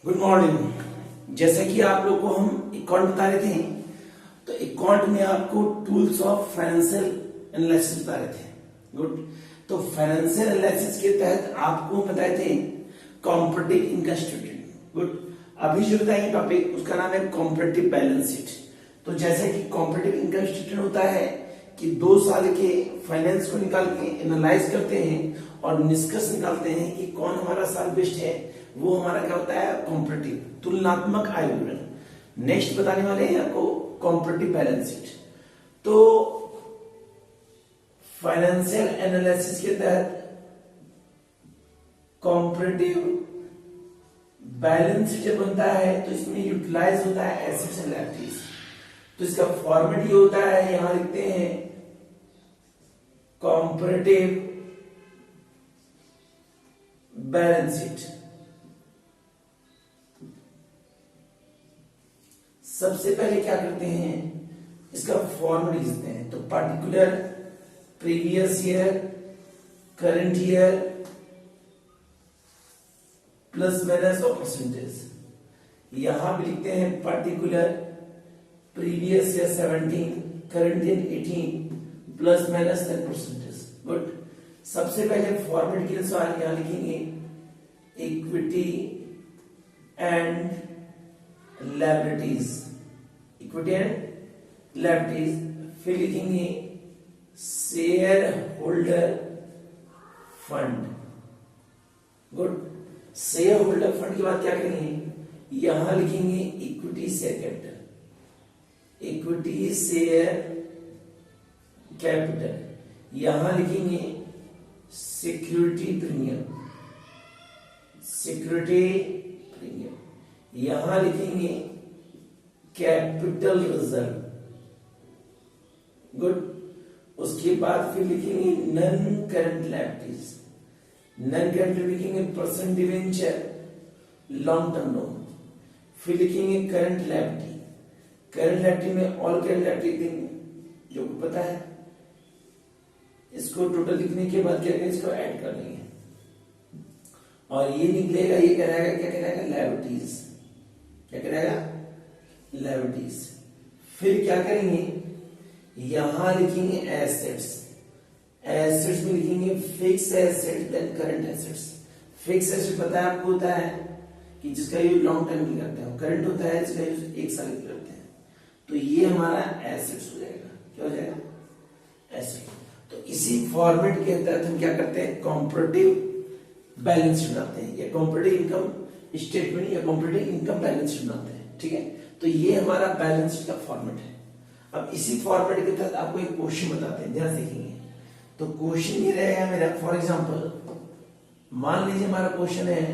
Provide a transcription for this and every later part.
Good morning. जैसे कि आप लोग को हम अकाउंट बता रहे थे, तो अकाउंट में आपको टूल्स ऑफ फाइनेंशियल एनालिसिस बता रहे थे। गुड। तो फाइनेंशियल एनालिसिस के तहत आपको बताए थे कॉम्परेटिव इनकम स्टेटमेंट। गुड। अभी जो बताएंगे टॉपिक उसका नाम है कॉम्परेटिव बैलेंस शीट। तो जैसे कि कॉम्परेटिव इनकम स्टेटमेंट होता है कि 2 साल के फाइनेंस को निकाल के एनालाइज करते हैं और निष्कर्ष निकालते हैं कि कौन हमारा साल बेस्ट है। वो हमारा क्या होता है, कॉम्परेटिव तुलनात्मक आय विवरण। नेक्स्ट बताने वाले हैं आपको कॉम्परेटिव बैलेंस शीट। तो फाइनेंशियल एनालिसिस के तहत कॉम्परेटिव बैलेंस शीट जब बनता है तो इसमें यूटिलाइज होता है एसेट्स एंड लायबिलिटीज। तो इसका फॉर्मेट ये होता है, यहां लिखते हैं कॉम्परेटिव बैलेंस शीट। सबसे पहले क्या करते हैं, इसका फॉर्मेट लिखते हैं। तो particular, previous year, current year plus minus और परसेंटेज। यहां भी लिखते हैं particular, previous year 17, current year 18 plus minus 10%। Good. सबसे पहले फॉर्मेट के अनुसार यहां लिखेंगे equity and liabilities, equity and liabilities. फिर लिखेंगे share holder fund. Good. Share holder fund के बाद क्या करेंगे, यहां लिखेंगे equity share capital, equity share capital. यहां लिखेंगे सिक्योरिटी प्रीमियम, सिक्योरिटी प्रीमियम। यहां लिखेंगे कैपिटल रिजर्व। गुड। उसके बाद फिर लिखेंगे non current liabilities, non current लिखेंगे percent debenture, long term loan. फिर लिखेंगे करंट लायबिलिटी, करंट लायबिलिटी में ऑल करंट लायबिलिटी देंगे जो पता है। इसको टोटल लिखने के बाद क्या करेंगे, इसको ऐड कर लेंगे और ये निकलेगा, ये कहलाएगा, क्या कहलाएगा, लायबिलिटीज। क्या कहलाएगा, लायबिलिटीज। फिर क्या करेंगे, यहां लिखेंगे एसेट्स, एसेट्स में लिखेंगे fix asset then current assets. Fix asset पता है आपको, होता है कि जिसका यूज लॉन्ग टर्म के लिए करते हैं, करंट होता है जिसका यूज 1 साल के लिए करते हैं। तो ये हमारा एसेट्स हो जाएगा। क्या हो जाएगा, एसेट। तो इसी फॉर्मेट के तहत हम क्या करते हैं, कॉम्परेटिव बैलेंस शीट बनाते हैं, या कॉम्परेटिव इनकम स्टेटमेंट या कॉम्परेटिव इनकम बैलेंस शीट बनाते हैं। ठीक है। तो ये हमारा बैलेंस शीट का फॉर्मेट है। अब इसी फॉर्मेट के तहत आपको एक क्वेश्चन बताते हैं, ध्यान देखेंगे। तो क्वेश्चन ये रहेगा मेरा, फॉर एग्जांपल मान लीजिए हमारा क्वेश्चन है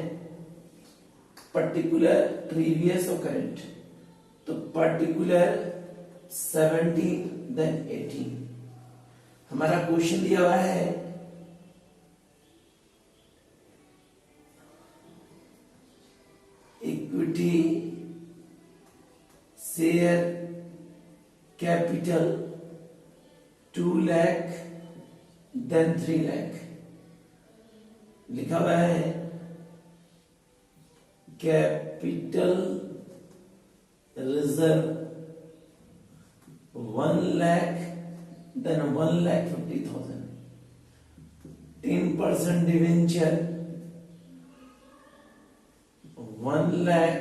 पर्टिकुलर, प्रीवियस और करंट। तो पर्टिकुलर 17 देन 18 हमारा क्वेश्चन दिया हुआ है। Equity share capital 2 lakh then 3 lakh लिखा हुआ है। Capital reserve 1 lakh then 1,50,000। 10% debenture 1 lakh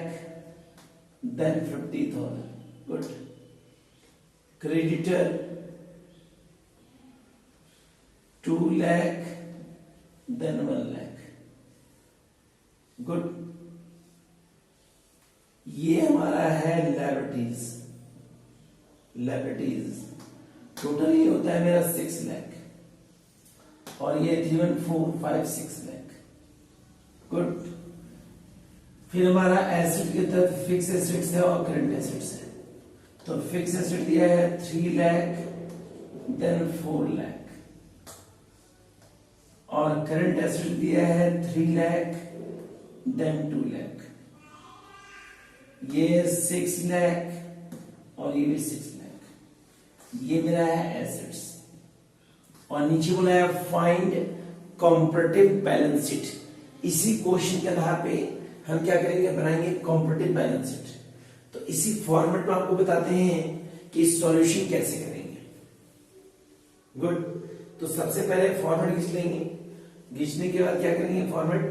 then 50,000। Good. Creditor 2 lakh then 1 lakh. Good. ये हमारा है लायबिलिटीज, लायबिलिटीज टोटल ये होता है मेरा 6 लाख और ये 3, 4, 5, 6 लाख। गुड। फिर हमारा एसेट के तहत फिक्स एसेट्स है और करंट एसेट्स है। तो फिक्स एसेट दिया है 3 लाख देन 4 लाख और करंट एसेट दिया है 3 लाख देन 2 लाख। ये 6 लाख और ये भी 6 लाख। ये मेरा है एसेट्स और नीचे बोला है फाइंड कॉम्परेटिव बैलेंस शीट। इसी क्वेश्चन के आधार पे हम क्या करेंगे, बनाएंगे कॉम्पिटिटिव बैलेंस शीट। तो इसी फॉर्मेट में आपको बताते हैं कि सॉल्यूशन कैसे करेंगे। गुड। तो सबसे पहले फॉर्मेट खींच लेंगे, खींचने के बाद क्या करेंगे, फॉर्मेट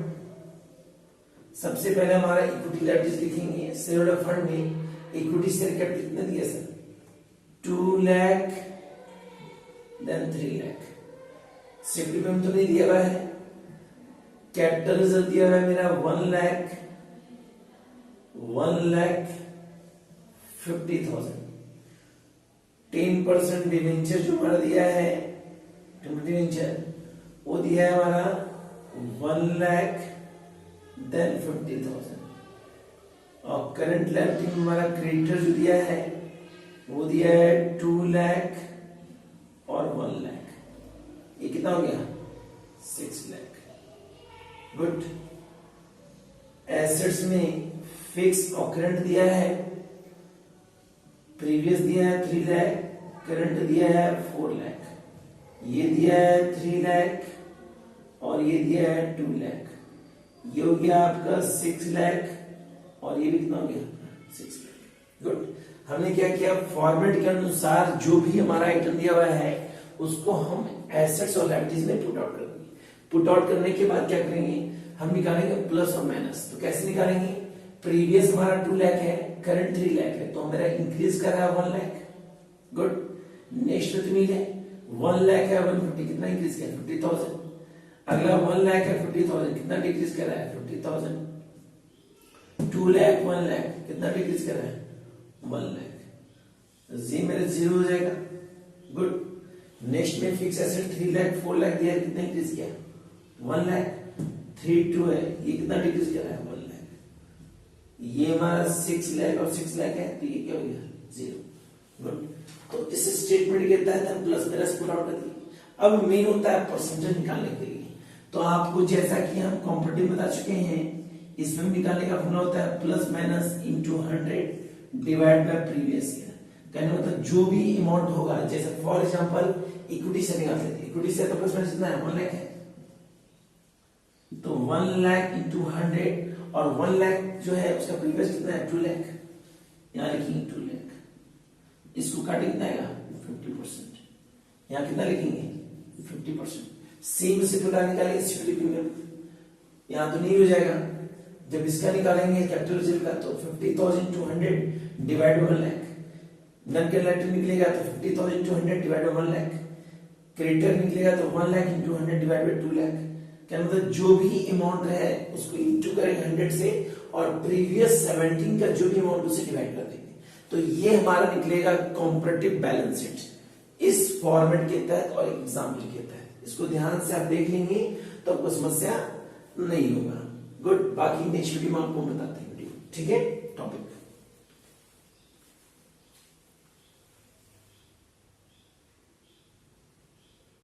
सबसे पहले हमारा इक्विटी लायबिलिटीज लिखेंगे। शेयर होल्डर फंड में इक्विटी शेयर कैपिटल कितना दिया sir, 2 lakh, then 3 lakh. Safety payment तो नहीं दिया हुआ है। कैपिटल रिजर्व दिया हुआ है मेरा 1 लाख, 1,50,000। 10% डिवेंचर जो हमारा दिया है, डिवेंचर वो दिया है हमारा 1 लाख, देन 50,000। और करंट लायबिलिटी में हमारा क्रेडिटर जो दिया है वो दिया है 2 लाख और 1 लाख। ये कितना हो गया, 6 लाख। गुड। एसेट्स में फिक्स और करंट दिया है, प्रीवियस दिया है 3 लाख, करंट दिया है 4 लाख, ये दिया है 3 लाख और ये दिया है 2 लाख। ये हो गया आपका 6 लाख और ये भी कितना हो गया, 6 लाख। गुड। हमने क्या किया, फॉर्मेट के अनुसार जो भी हमारा आइटम दिया हुआ है उसको हम एसेट्स और लायबिलिटीज में पुट आउट करेंगे। पुट आउट करने के बाद क्या करेंगे, हम निकालेंगे प्लस और माइनस। तो कैसे निकालेंगे, प्रीवियस हमारा 2 लाख है, करंट 3 लाख है, तो मेरा इंक्रीज कर रहा है 1 लाख। गुड। नेक्स्ट कितनी है, 1 लाख है 150, कितना इंक्रीज किया, 50,000। अगला 1 लाख है 50,000, कितना डिक्रीज कर रहा है, 50,000। 2 लाख 1 लाख, कितना डिक्रीज कर रहा है, 1 लाख। जी मेरे 0 हो जाएगा। गुड। नेक्स्ट में फिक्स एसेट 3 लाख 4 लाख दिया, कितना इंक्रीज किया, 1 लाख। 3 2 है, ये कितना डिक्रीज कर रहा है, 1 लाख। ये हमारा 6 लाख और 6 लाख है, तो ये क्या हो गया, 0। गुड। तो इस स्टेटमेंट के तहत हम प्लस माइनस पुट आउट कर दिए। अब मेन होता है परसेंटेज निकालने के लिए। तो आपको जैसा कि हम कॉम्पिटिटिव बता चुके हैं, इसमें निकालने का फॉर्मूला होता है plus minus into 100 divide by previous year. कहने मतलब जो भी अमाउंट होगा, जैसे फॉर एग्जांपल इक्विटी से निकाल लेते, इक्विटी से तो प्लस माइनस कितना है, 1 लाख है, तो 1 लाख इंटू 100 और 1 लाख जो है उसका प्रीवियस कितना है, 2 लाख। यहाँ लिखेंगे 2 लाख, इसको काटे कितना आएगा, 50%। यहाँ कितना लिखेंगे, 50%। सेम से पता निकालेंगे सिक्योरिटी प्रीमियम, यहाँ तो नहीं हो जाएगा। जब इसका निकालेंगे कैपिटल रिजर्व का, तो 50,200 डिवाइड 1 लाख। नन कैलकुलेटर निकलेगा तो 50,200 डिवाइड बाय 1 लाख। क्रेडिटर निकलेगा तो 1 lakh into 100 divide by 2 lakh. क्या मतलब जो भी अमाउंट है उसको इंटू करेंगे 100 से और प्रीवियस 17 का जो भी अमाउंट उसे डिवाइड कर देंगे, तो ये हमारा निकलेगा कॉम्परेटिव बैलेंस शीट इस फॉर्मेट के तहत और एग्जाम्पल के तहत। इसको ध्यान से आप देख लेंगे तो आपको समस्या नहीं होगा। गुड। बाकी नेक्स्ट वीडियो में आपको बताते हैं, ठीक है, टॉपिक।